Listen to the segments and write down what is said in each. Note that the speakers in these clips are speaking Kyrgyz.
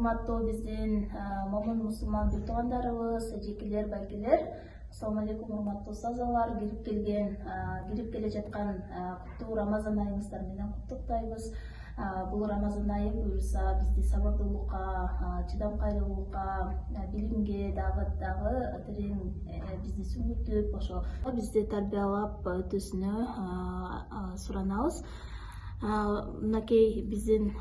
урматтуу биздин момун мусулман бир туугандарыбыз, эжекелер, байкелер. Ассаламу алейкум, урматтуу устазалар. Кирип келе жаткан куттуу Рамазан айыңыздар менен куттуктайбыз. Бул Рамазан айы буюрса бизди сабырдуулукка, чыдамкайлуулукка, билимге дагы терең бизди сүңгүтүп, ошо бизди тарбиялап өтүүсүнө суранабыз. Мынакей биздин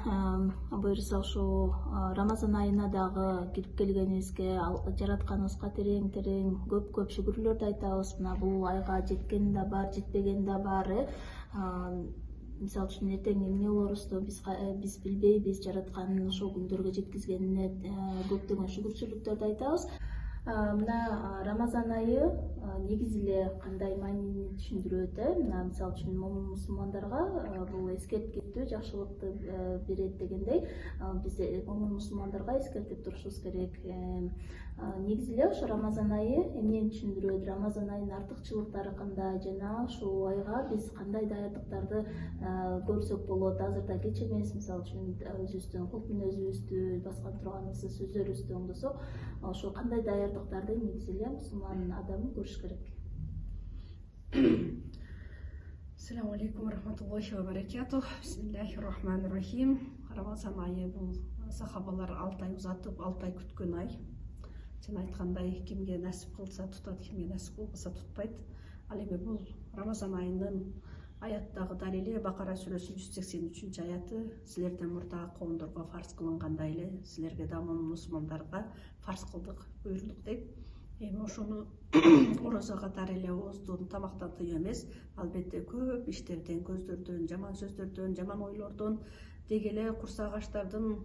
буюрса ушул Рамазан айына дагы кирип келгенибизге жаратканыбызга терең көп шүгүрлөрдү айтабыз. Мына бул айга жеткен да бар, жетпеген да бар. Мисалы үчүн эртең эмне болорубузду биз билбейбиз. Жараткандын ошол күндөргө жеткизгенине көптөгөн шүгүрчүлүктөрдү айтабыз. Мына Рамазан айы негизи эле кандай маанини түшүндүрөт? Мисалы үчүн момун мусулмандарга бул эскерткичтүү жакшылыкты берет дегендей, биз момун мусулмандарга эскертип турушубуз керек. Негизи эле ошо Рамазан айы эмнени түшүндүрөт? Рамазан айынын артыкчылыктары кандай жана ушул айга биз кандай даярдыктарды көрсөк болот? Азырда кеч эмес, мисалы үчүн өзүбүздүн кулк мүнөзүбүздү, баскан турганыбызды, сөздөрүбүздү оңдосок, ошол кандай даярдыктарды негизи эле мусулман адамы көрүш керек? Ассаламу алейкум рахматуллахи ва баракатух. Бисмиллахир-рахманир-рахим. Рамазан айы бул сахабалар 6 ай узатып, 6 ай күткөн ай. Сен айткандай, кимге насип кылса тутат, кимге насип кылбаса тутпайт. Ал эми бул Рамазан айынын аяттагы далили Бакара сүрөсүнүн 183 аяты. Силерден мурда коомдорго фарз кылынгандай эле силерге да мусулмандарга фарз кылдык, буйрудук дейт. Эми ошону орозо катары эле ооздон, тамактан тыюу эмес, албетте көп иштерден, көздөрдөн, жаман сөздөрдөн, жаман ойлордон, деги эле курсак аштардын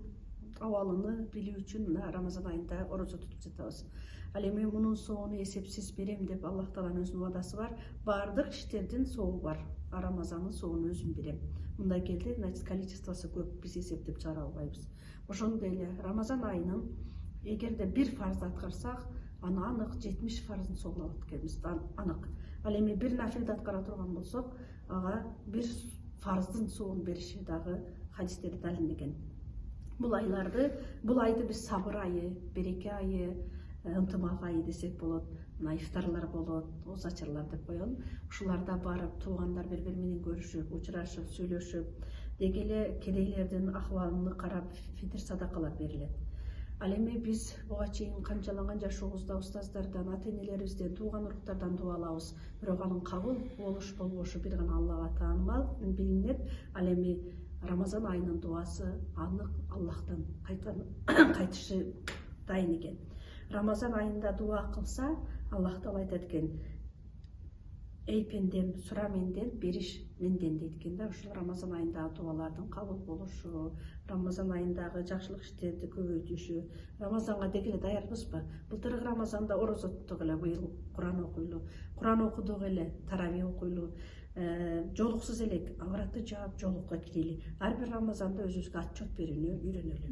абалыны билүү үчүн мына Рамазан айында орозо тутуп жатабыз. Ал эми мунун соону эсепсиз берем деп Аллах Тааланын өзүнүн убадасы бар. Бардык иштердин соогу бар. Рамазандын соогун өзүм берем. Мындай келди, значит, количествосу көп, биз эсептеп чыгара албайбыз. Ошондой эле Рамазан айынын эгерде бир фарзды аткарсак, аны анык 70 фарздын соогун алат экенбиз, анык. Ал эми бир нафилди аткара турган болсок, ага бир фарздын соогун бериши дагы хадистерде далилденген. Бул айды биз сабыр айы, береке айы, ынтымак айы десек болот. Мына ифтарлар болот, озачарлар деп коелу. Ушуларда барып туугандар бири-бири менен көрүшүп, учурашып, сүйлөшүп, деги эле кедейлердин акыбалын карап фитир садакалар берилет. Ал эми биз буга чейин канчалаган жашообузда устаздардан, ата-энелерибизден, тууган уруктардан дуа алабыз. Бирок анын кабыл болушу бир гана Аллага таанымал билинет. Ал эми Рамазан айынын дуасы анык Аллахтан кайтышы дайын экен. Рамазан айында дуа кылса, Аллах Таала айтат экен: "Эй пендем, сура менден, бериш менден" дейт экен да. Ушул Рамазан айындагы дуалардын кабыл болушу, Рамазан айындагы жакшылык иштерди көбөйтүшү. Рамазанга деги эле даярбызбы? Былтыркы Рамазанда орозо туттук эле, быйыл Куран окуйлу. Куран окудук эле, тарави окуйлу. Жолуксуз элек, авратты жаап жолукка кирели. Ар бир Рамазанда өзүбүзгө отчет берүүнү үйрөнөлү.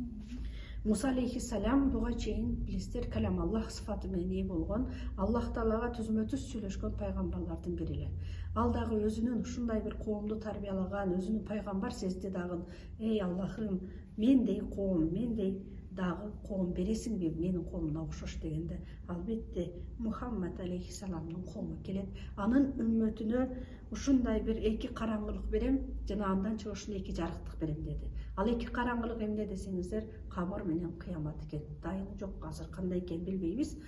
Муса алейхиссалам буга чейин билесиздер, калам Аллах сыфаты менен ээ болгон, Аллах Таалага түзмө-түз сүйлөшкөн пайгамбарлардын бири эле. Ал дагы өзүнүн ушундай бир коомду тарбиялаган, өзүнүн пайгамбар сезди дагы: "Эй Аллахым, мендей коом, мендей дагы коом бересиңби, менин коомума окшош" дегенде, албетте Мухаммад алейхиссаламдын коому келет. Анын үммөтүнө ушундай бир эки караңгылык берем, жана андан чыгышын эки жарыктык берем деди. Ал эки караңгылык эмне десеңиздер, кабыр менен кыямат экен. Дайыны жок, азыр кандай экенин билбейбиз.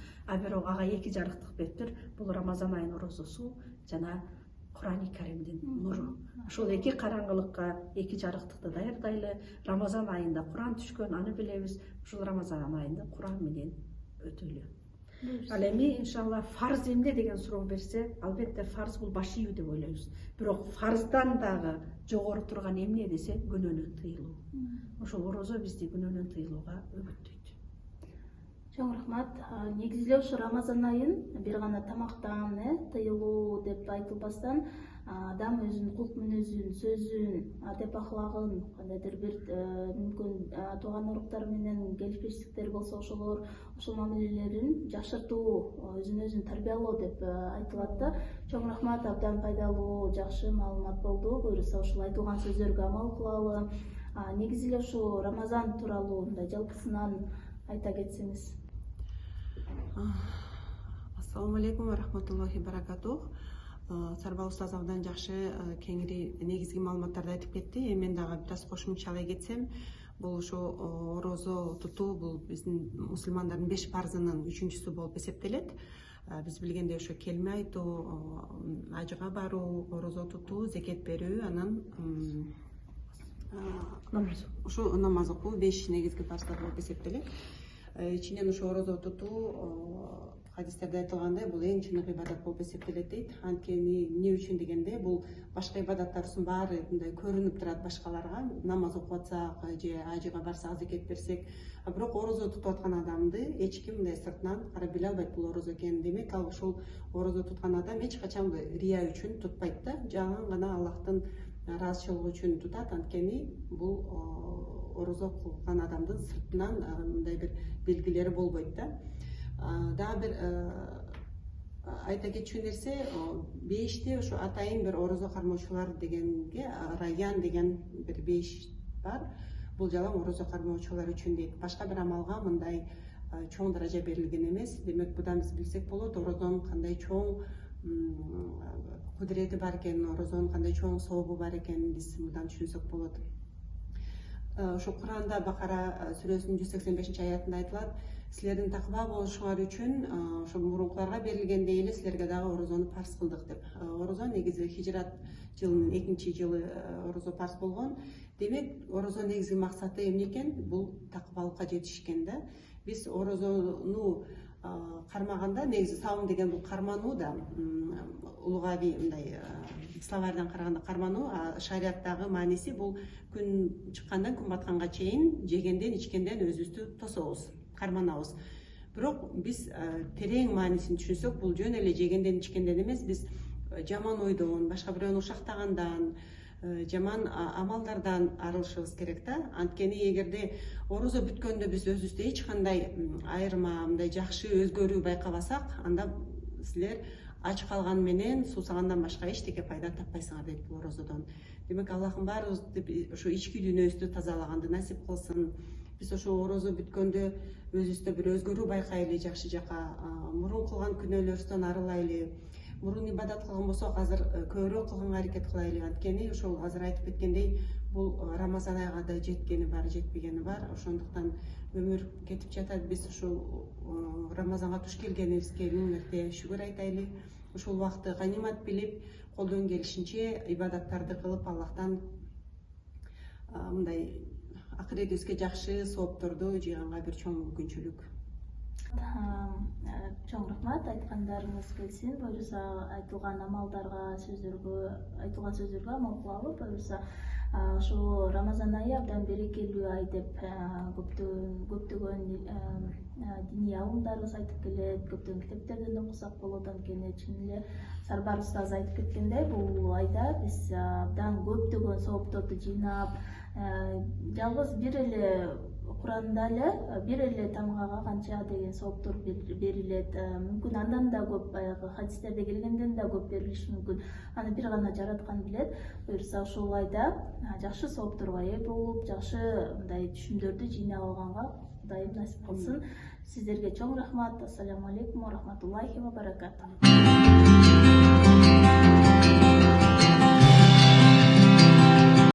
Бирок ага эки жарыктык бериптир. Бул Рамазан айынын орозосу жана Курани Каримдин нуру. Ошол эки караңгылыкка эки жарыктыкты даярдайлы. Рамазан айында Куран түшкөн, аны билебиз. Ушул Рамазан айында Куран менен өтөлү. Ал эми иншалла фарз эмне деген суроо берсе, албетте фарз бул баш ийүү деп ойлойбуз. Бирок фарздан дагы жогору турган эмне десе, күнөөнөн тыйылуу. Ошол орозо бизди күнөөнөн тыйылууга үгүттөйт. Чоң рахмат. Негизи эле ошо Рамазан айын бир гана тамактан тыйылуу деп айтылбастан, адам өзүнүн кулк мүнөзүн, сөзүн, адеп ахлагын, кандайдыр бир мүмкүн тууган уруктар менен келишпештиктер болсо ошол мамилелерин жакшыртуу, өзүн тарбиялоо деп айтылат да. Чоң рахмат, абдан пайдалуу, жакшы маалымат болду. Буюрса ушул айтылган сөздөргө амал кылалы. Негизи эле ушул Рамазан тууралуу мындай жалпысынан айта кетсеңиз. Ассаламу алейкум ва рахматуллахи баракатух. Сарбал устаз абдан жакшы кеңири негизги маалыматтарды айтып кетти. Мен дагы бир аз кошумчалай кетсем, бул ушу орозо тутуу бул биздин мусулмандардын 5 парзынын 3-чүсү болуп эсептелет. Биз билгендей ошо келме айтуу, ажыга баруу, орозо тутуу, зекет берүү, анан ушу намаз окуу 5 негизги парздар болуп эсептелет. Ичинен ушу орозо тутуу хадистерде айтылгандай бул эң чыныгы ибадат болуп эсептелет дейт. Анткени эмне үчүн дегенде бул башка ибадаттардын баары мындай көрүнүп турат башкаларга, намаз окуп атсак же ажыга барсак, зекет берсек, бирок орозо тутуп аткан адамды эч ким мындай сыртынан карап биле албайт бул орозо экенин. Демек ал ушул орозо туткан адам эч качан рия үчүн тутпайт да, жаңы гана Аллахтын ыраазычылыгы үчүн тутат. Анткени бул орозо кылган адамдын сыртынан мындай бир белгилери болбойт да. Дагы бир айта кетчү нерсе, 5те ушу атайын бир орозо кармоочулар дегенге райян деген бир 5 бар. Бул жалаң орозо кармоочулар үчүн дейт. Башка бир амалга мындай чоң даража берилген эмес. Демек будан биз билсек болот, орозонун кандай чоң кудурети бар экенин, орозонун кандай чоң сообу бар экенин биз мындан түшүнсөк болот. Ошо Куранда Бакара сүрөсүнүн 185-аятында айтылат: силердин такыба болушуңар үчүн ошо мурункуларга берилгендей эле силерге дагы орозону парз кылдык деп. Орозо негизи хижрат жылынын 2-жылы орозо парз болгон. Демек, орозо негизги максаты эмне экен? Бул такыбалыкка жетиш экен да. Биз орозону кармаганда, негизи саум деген бул кармануу да, улугави мындай словардан караганда кармануу, шариаттагы мааниси бул күн чыккандан күн батканга чейин жегенден ичкенден өзүбүздү тособуз, карманабыз. Бирок биз терең маанисин түшүнсөк, бул жөн эле жегенден ичкенден эмес, биз жаман ойдон, башка бирөөнү ушактагандан, жаман амалдардан арылышыбыз керек да. Анткени эгерде орозо бүткөндө биз өзүбүздө эч кандай айырма, мындай жакшы өзгөрүү байкабасак, анда силер ач калган менен суусагандан башка эчтеке пайда таппайсыңар дейт бул орозодон. Демек, Аллахым баарыбызды ушу ички дүйнөбүздү тазалаганды насип кылсын. Биз ошо орозо бүткөндө өзүбүздө бир өзгөрүү байкайлы жакшы жака, мурун кылган күнөөлөрүбүздөн арылайлы. Мурун ибадат кылган болсок, азыр көбүрөөк кылганга аракет кылайлы. Анткени ошол азыр айтып кеткендей, бул Рамазан айга да жеткени бар, жетпегени бар. Ошондуктан өмүр кетип жатат. Биз ушул Рамазанга туш келгенибизге миң мерте шүгүр айтайлы. Ушул убакытты ганимат билип, колдон келишинче ибадаттарды кылып, Аллахтан мындай акыретибизге жакшы соопторду жыйганга бир чоң мүмкүнчүлүк. Чоң рахмат, айткандарыңыз келсин. Буюрса айтылган амалдарга, айтылган сөздөргө амал кылалы. Буюрса ошо Рамазан айы абдан берекелүү ай деп көптөгөн диний алымдарыбыз айтып келет, көптөгөн китептерден окусак болот. Анткени чын эле Сарбар устаз айтып кеткендей, бул айда биз абдан көптөгөн соопторду жыйнап, жалгыз бир эле Куранда эле бир эле тамгага канча деген сооптор берилет. Мүмкүн андан да көп, баягы хадистерде келгенден да көп берилиши мүмкүн. Аны бир гана жараткан билет. Буюрса ушул айда жакшы соопторго ээ болуп, жакшы мындай түшүмдөрдү жыйнап алганга Кудайым насип кылсын. Сиздерге чоң рахмат. Ассаламу алейкум ва рахматуллахи ва баракатух.